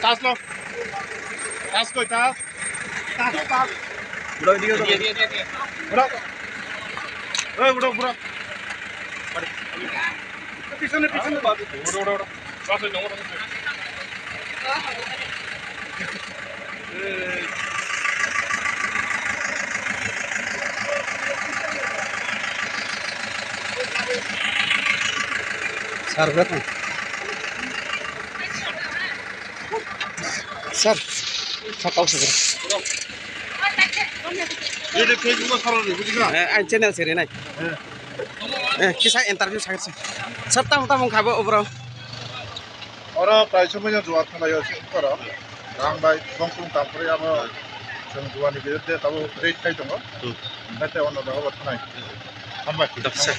Tas lo. Tas koi tas. Tas. Bro dia. Bro. Bro bro. Pisane. Bro. Pas nomor. Sir, berapa? Sir, tahu sir. Ini Facebook kalau ni, bukan? Channel seri nai. Kisah interview sangat sih. Sir, tamu kabo bro. Orang price semuanya jual tanah ya sih, orang. Rambai, bangkung tampuri apa? Jangan jual ni biar dia tahu rate kayak tu, nanti orang dah buat tanah. Rambai. Sir.